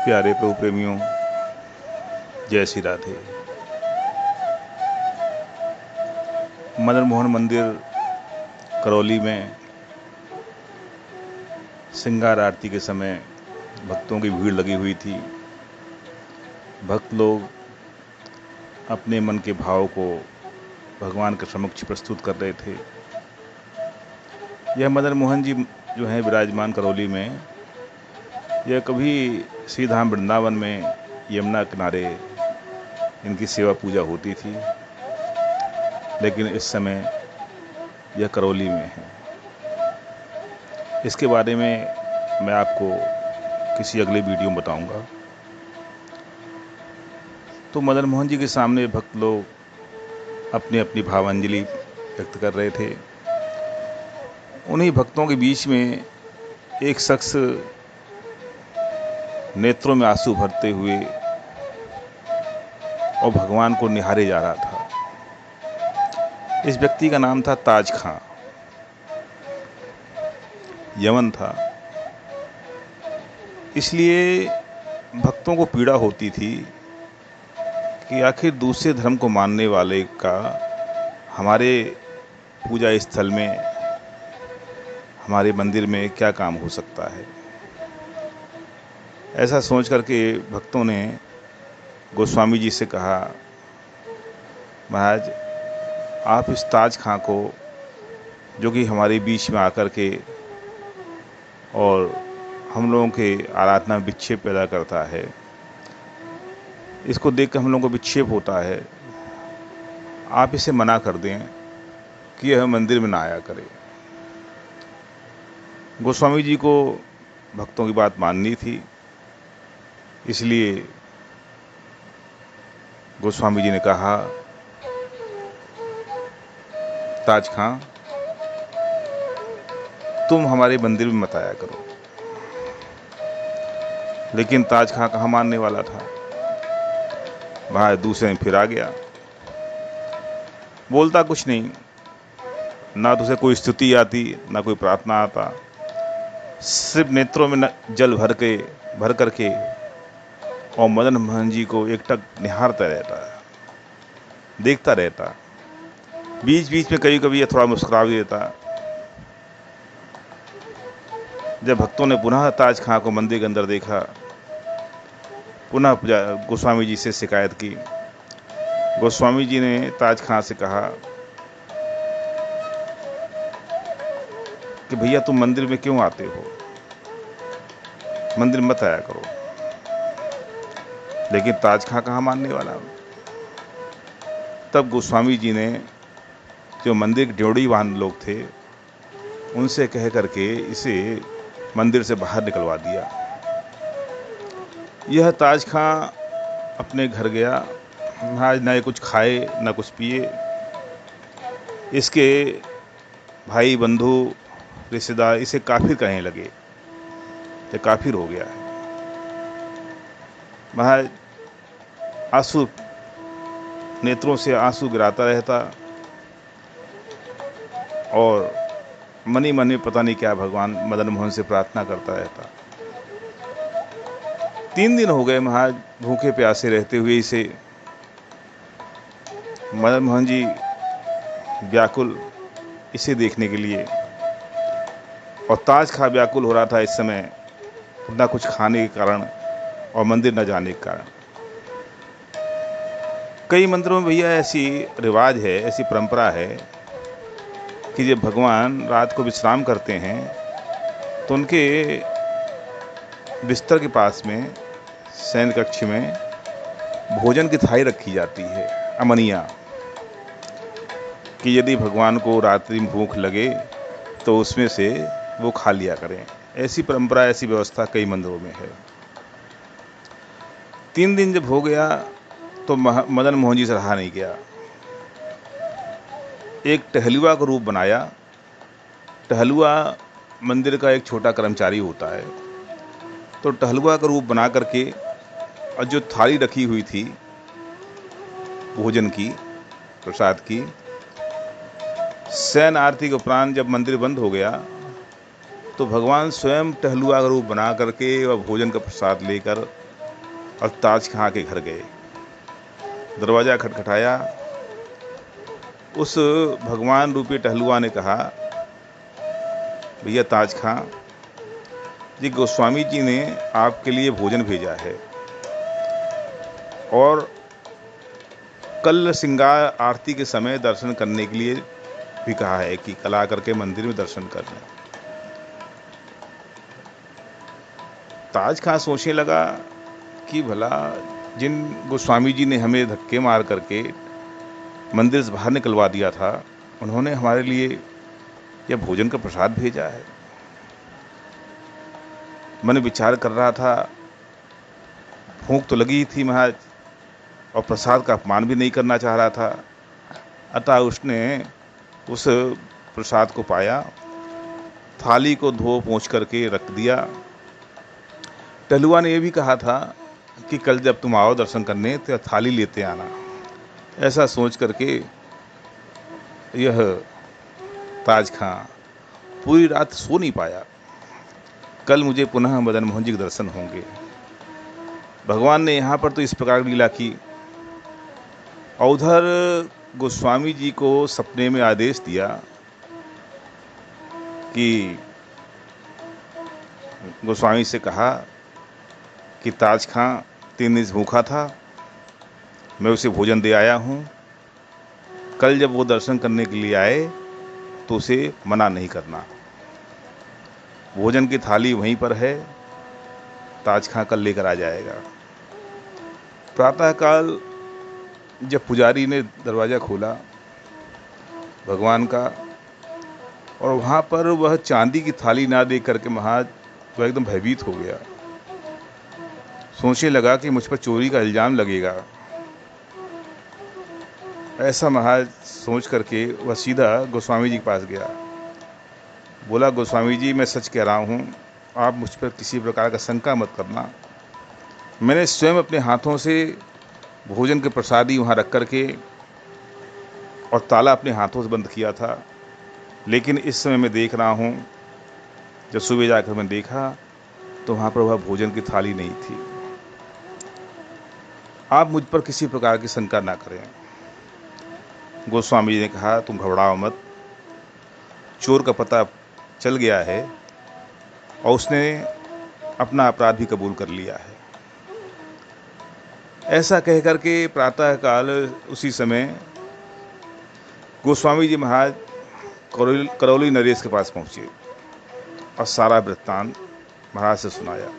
प्यारे प्रभु प्रेमियों, जय श्री राधे। मदन मोहन मंदिर करौली में श्रृंगार आरती के समय भक्तों की भीड़ लगी हुई थी। भक्त लोग अपने मन के भाव को भगवान के समक्ष प्रस्तुत कर रहे थे। यह मदन मोहन जी जो हैं विराजमान करौली में, यह कभी श्री धाम वृंदावन में यमुना किनारे इनकी सेवा पूजा होती थी, लेकिन इस समय यह करौली में है। इसके बारे में मैं आपको किसी अगले वीडियो में बताऊंगा। तो मदन मोहन जी के सामने भक्त लोग अपनी अपनी भावांजलि व्यक्त कर रहे थे। उन्हीं भक्तों के बीच में एक शख्स नेत्रों में आंसू भरते हुए और भगवान को निहारे जा रहा था। इस व्यक्ति का नाम था ताज खां, यमन था। इसलिए भक्तों को पीड़ा होती थी कि आखिर दूसरे धर्म को मानने वाले का हमारे पूजा स्थल में, हमारे मंदिर में क्या काम हो सकता है। ऐसा सोच करके भक्तों ने गोस्वामी जी से कहा, महाराज आप इस ताज खां को, जो कि हमारे बीच में आकर के और हम लोगों के आराधना में विक्षेप पैदा करता है, इसको देखकर हम लोगों को विक्षेप होता है, आप इसे मना कर दें कि यह मंदिर में ना आया करे। गोस्वामी जी को भक्तों की बात माननी थी, इसलिए गोस्वामी जी ने कहा, ताज खां तुम हमारे मंदिर में मत आया करो। लेकिन ताज खां कहाँ मानने वाला था। वहाँ दूसरे दिन फिर आ गया, बोलता कुछ नहीं, ना तो उसे कोई स्तुति आती ना कोई प्रार्थना आता, सिर्फ नेत्रों में जल भर करके और मदन मोहन जी को एकटक निहारता रहता, देखता रहता। बीच बीच में कभी कभी थोड़ा मुस्कुरा भी देता। जब भक्तों ने पुनः ताज खां को मंदिर के अंदर देखा, पुनः गोस्वामी जी से शिकायत की। गोस्वामी जी ने ताज खां से कहा कि भैया तुम मंदिर में क्यों आते हो, मंदिर मत आया करो। लेकिन ताज खां कहाँ मानने वाला। तब गोस्वामी जी ने जो मंदिर के ड्योढ़ीवान लोग थे उनसे कह करके इसे मंदिर से बाहर निकलवा दिया। यह ताज खां अपने घर गया। आज ना ये कुछ खाए ना कुछ पिए। इसके भाई बंधु रिश्तेदार इसे काफिर कहने लगे, ये काफिर हो गया है। महाराज आंसू, नेत्रों से आंसू गिराता रहता और मनी मन में पता नहीं क्या भगवान मदन मोहन से प्रार्थना करता रहता। 3 दिन हो गए महाराज भूखे प्यासे रहते हुए इसे। मदन मोहन जी व्याकुल इसे देखने के लिए, और ताज खां व्याकुल हो रहा था इस समय, ना कुछ खाने के कारण और मंदिर न जाने के कारण। कई मंदिरों में भैया ऐसी रिवाज है, ऐसी परंपरा है कि जब भगवान रात को विश्राम करते हैं तो उनके बिस्तर के पास में शयन कक्ष में भोजन की थाली रखी जाती है, अमनिया, कि यदि भगवान को रात्रि में भूख लगे तो उसमें से वो खा लिया करें। ऐसी परंपरा, ऐसी व्यवस्था कई मंदिरों में है। 3 दिन जब हो गया तो मदन मोहन जी से रहा नहीं गया। एक टहलुआ का रूप बनाया। टहलुआ मंदिर का एक छोटा कर्मचारी होता है। तो टहलुआ का रूप बना करके और जो थाली रखी हुई थी भोजन की, प्रसाद की, शयन आरती के उपरांत जब मंदिर बंद हो गया तो भगवान स्वयं टहलुआ का रूप बना करके और भोजन का प्रसाद लेकर और ताज खां के घर गए। दरवाज़ा खटखटाया। उस भगवान रूपी टहलुआ ने कहा, भैया ताज खां जी, गोस्वामी जी ने आपके लिए भोजन भेजा है और कल श्रृंगार आरती के समय दर्शन करने के लिए भी कहा है कि कल आकर के मंदिर में दर्शन कर लें। ताज खां सोचने लगा कि भला जिन गोस्वामी जी ने हमें धक्के मार करके मंदिर से बाहर निकलवा दिया था, उन्होंने हमारे लिए यह भोजन का प्रसाद भेजा है। मन विचार कर रहा था, भूख तो लगी थी महाराज और प्रसाद का अपमान भी नहीं करना चाह रहा था। अतः उसने उस प्रसाद को पाया, थाली को धो पोंछ करके रख दिया। टहलुआ ने यह भी कहा था कि कल जब तुम आओ दर्शन करने तो थाली लेते आना। ऐसा सोच करके यह ताज खां पूरी रात सो नहीं पाया। कल मुझे पुनः मदन मोहन जी के दर्शन होंगे। भगवान ने यहाँ पर तो इस प्रकार की लीला की। और उधर गोस्वामी जी को सपने में आदेश दिया कि गोस्वामी से कहा कि ताज खां 3 दिन से भूखा था, मैं उसे भोजन दे आया हूँ। कल जब वो दर्शन करने के लिए आए तो उसे मना नहीं करना। भोजन की थाली वहीं पर है, ताज खां कल लेकर आ जाएगा। प्रातःकाल जब पुजारी ने दरवाज़ा खोला भगवान का, और वहाँ पर वह चांदी की थाली ना देख करके महाराज वह एकदम भयभीत हो गया। सोचने लगा कि मुझ पर चोरी का इल्ज़ाम लगेगा। ऐसा महाराज सोच करके वह सीधा गोस्वामी जी के पास गया। बोला, गोस्वामी जी मैं सच कह रहा हूँ, आप मुझ पर किसी प्रकार का शंका मत करना। मैंने स्वयं अपने हाथों से भोजन के प्रसादी वहाँ रख करके और ताला अपने हाथों से बंद किया था। लेकिन इस समय मैं देख रहा हूँ, जब सुबह जाकर मैंने देखा तो वहाँ पर वह भोजन की थाली नहीं थी। आप मुझ पर किसी प्रकार की शंका ना करें। गोस्वामी जी ने कहा, तुम घबराओ मत, चोर का पता चल गया है और उसने अपना अपराध भी कबूल कर लिया है। ऐसा कह करके प्रातःकाल उसी समय गोस्वामी जी महाराज करौली नरेश के पास पहुँचे और सारा वृत्तांत महाराज से सुनाया।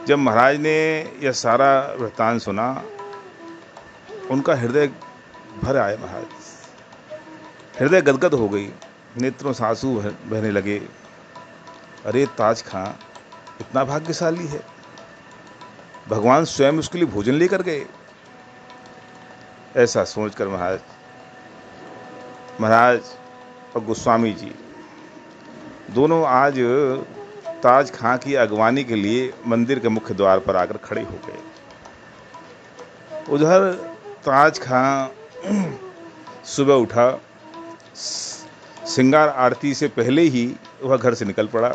जब महाराज ने यह सारा वृत्तांत सुना, उनका हृदय भर आया। महाराज हृदय गदगद हो गई, नेत्रों से आंसू बहने लगे। अरे ताज खां इतना भाग्यशाली है, भगवान स्वयं उसके लिए भोजन लेकर गए। ऐसा सोचकर महाराज और गोस्वामी जी दोनों आज ताज खां की अगवानी के लिए मंदिर के मुख्य द्वार पर आकर खड़े हो गए। उधर ताज खां सुबह उठा, श्रृंगार आरती से पहले ही वह घर से निकल पड़ा।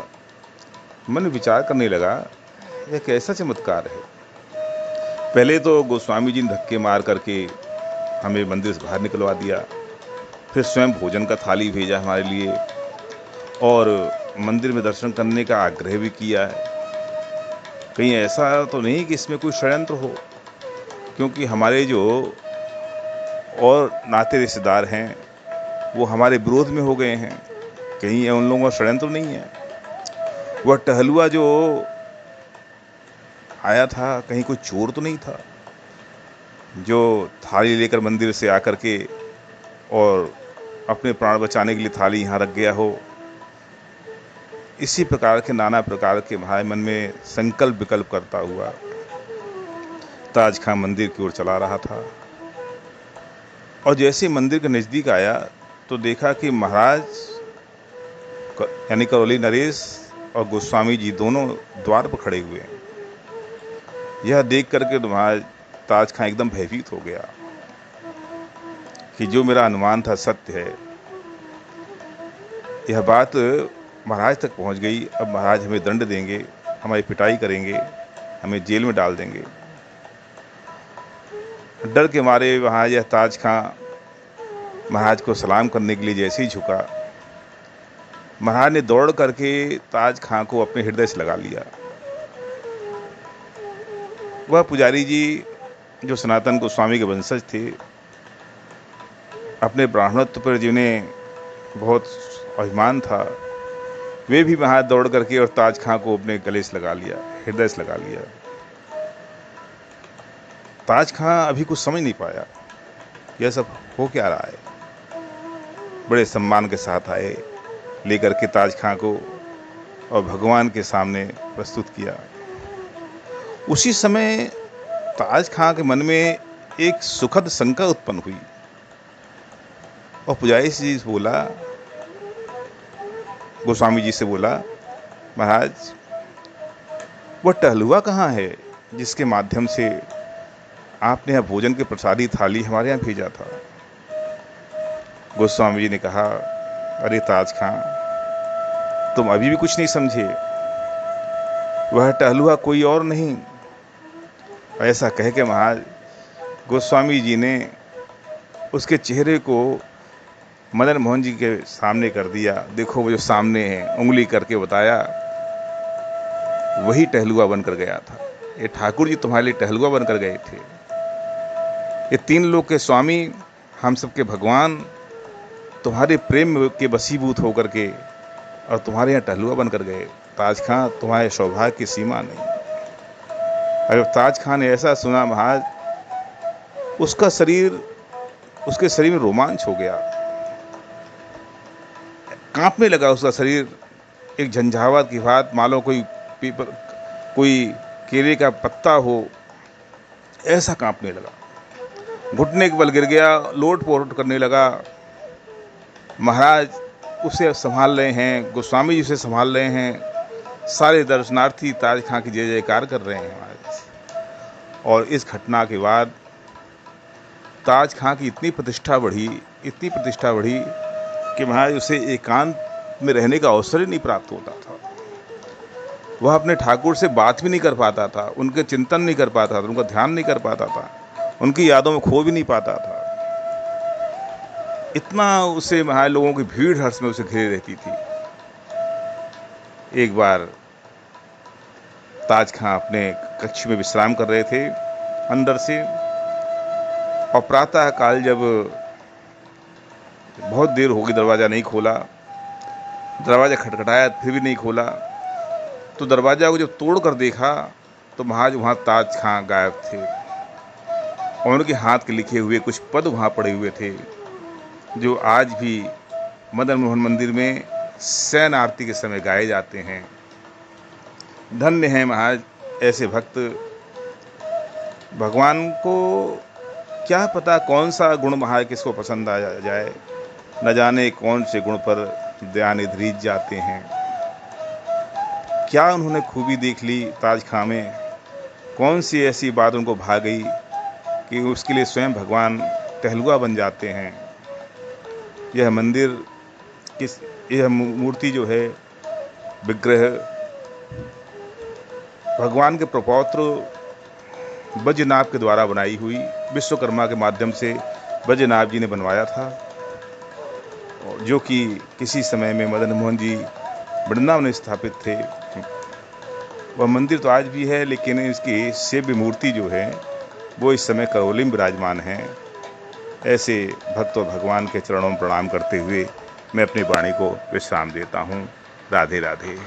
मन विचार करने लगा, यह कैसा चमत्कार है। पहले तो गोस्वामी जी ने धक्के मार करके हमें मंदिर से बाहर निकलवा दिया, फिर स्वयं भोजन का थाली भेजा हमारे लिए और मंदिर में दर्शन करने का आग्रह भी किया है। कहीं ऐसा तो नहीं कि इसमें कोई षड्यंत्र हो, क्योंकि हमारे जो और नाते रिश्तेदार हैं वो हमारे विरोध में हो गए हैं। कहीं उन लोगों का षड्यंत्र नहीं है। वह टहलुआ जो आया था, कहीं कोई चोर तो नहीं था जो थाली लेकर मंदिर से आकर के और अपने प्राण बचाने के लिए थाली यहाँ रख गया हो। इसी प्रकार के नाना प्रकार के भाई मन में संकल्प विकल्प करता हुआ ताज खां मंदिर की ओर चला रहा था। और जैसे मंदिर के नज़दीक आया तो देखा कि महाराज यानी करौली नरेश और गोस्वामी जी दोनों द्वार पर खड़े हुए हैं। यह देख करके महाराज ताज खां एकदम भयभीत हो गया कि जो मेरा अनुमान था सत्य है। यह बात महाराज तक पहुंच गई। अब महाराज हमें दंड देंगे, हमारी पिटाई करेंगे। हमें जेल में डाल देंगे। डर के मारे वहाँ यह ताज खां महाराज को सलाम करने के लिए जैसे ही झुका, महाराज ने दौड़ करके ताज खां को अपने हृदय से लगा लिया। वह पुजारी जी जो सनातन गोस्वामी के वंशज थे, अपने ब्राह्मणत्व पर जिन्हें बहुत अभिमान था, वे भी वहां दौड़ करके और ताज खां को अपने गले से लगा लिया, हृदय से लगा लिया। ताज खां अभी कुछ समझ नहीं पाया यह सब हो क्या रहा है। बड़े सम्मान के साथ आए, लेकर के ताज खां को और भगवान के सामने प्रस्तुत किया। उसी समय ताज खां के मन में एक सुखद शंका उत्पन्न हुई और पुजारी जी से बोला, गोस्वामी जी से बोला, महाराज वह टहलुआ कहाँ है जिसके माध्यम से आपने यह भोजन के प्रसादी थाली हमारे यहाँ भेजा था। गोस्वामी जी ने कहा, अरे ताज खां, तुम अभी भी कुछ नहीं समझे। वह टहलुआ कोई और नहीं। ऐसा कह के महाराज गोस्वामी जी ने उसके चेहरे को मदन मोहन जी के सामने कर दिया। देखो वो जो सामने है, उंगली करके बताया, वही टहलुआ बनकर गया था। ये ठाकुर जी तुम्हारे लिए टहलुआ बनकर गए थे। ये तीन लोग के स्वामी, हम सबके भगवान, तुम्हारे प्रेम के वशीभूत होकर के और तुम्हारे यहाँ टहलुआ बनकर गए। ताज खां, तुम्हारे सौभाग्य की सीमा नहीं। अगर ताज खां ने ऐसा सुना महाराज, उसके शरीर में रोमांच हो गया, कांपने लगा उसका शरीर। एक झंझावात की बात, मानो कोई केले का पत्ता हो, ऐसा कांपने लगा। घुटने के बल गिर गया, लोट पोट करने लगा। महाराज उसे संभाल रहे हैं, गोस्वामी जी उसे संभाल रहे हैं, सारे दर्शनार्थी ताज खां की जय जयकार कर रहे हैं महाराज। और इस घटना के बाद ताज खां की इतनी प्रतिष्ठा बढ़ी कि महाराज उसे एकांत में रहने का अवसर ही नहीं प्राप्त होता था। वह अपने ठाकुर से बात भी नहीं कर पाता था, उनके चिंतन नहीं कर पाता था, उनका ध्यान नहीं कर पाता था, उनकी यादों में खो भी नहीं पाता था। इतना उसे महाराज लोगों की भीड़ हर्ष में उसे घेरे रहती थी। एक बार ताज खां अपने कक्ष में विश्राम कर रहे थे अंदर से, और प्रातः काल जब बहुत देर हो गई, दरवाज़ा नहीं खोला, दरवाज़ा खटखटाया फिर भी नहीं खोला, तो दरवाज़ा को जब तोड़ कर देखा तो महाराज वहाँ ताज खां गायब थे और उनके हाथ के लिखे हुए कुछ पद वहाँ पड़े हुए थे, जो आज भी मदन मोहन मंदिर में शयन आरती के समय गाए जाते हैं। धन्य हैं महाराज ऐसे भक्त। भगवान को क्या पता कौन सा गुण महाराज किसको पसंद आ जाए, न जाने कौन से गुण पर दयानिधि रीझ जाते हैं। क्या उन्होंने खूबी देख ली ताज खां में, कौन सी ऐसी बात उनको भा गई कि उसके लिए स्वयं भगवान टहलुआ बन जाते हैं। यह मंदिर यह मूर्ति जो है, विग्रह, भगवान के प्रपौत्र बैजनाथ के द्वारा बनाई हुई, विश्वकर्मा के माध्यम से बैजनाथ जी ने बनवाया था, जो कि किसी समय में मदन मोहन जी वृंदावन में स्थापित थे। वह मंदिर तो आज भी है, लेकिन इसकी सेव्य मूर्ति जो है वो इस समय करौली में विराजमान है। ऐसे भक्त और भगवान के चरणों में प्रणाम करते हुए मैं अपनी वाणी को विश्राम देता हूँ। राधे राधे।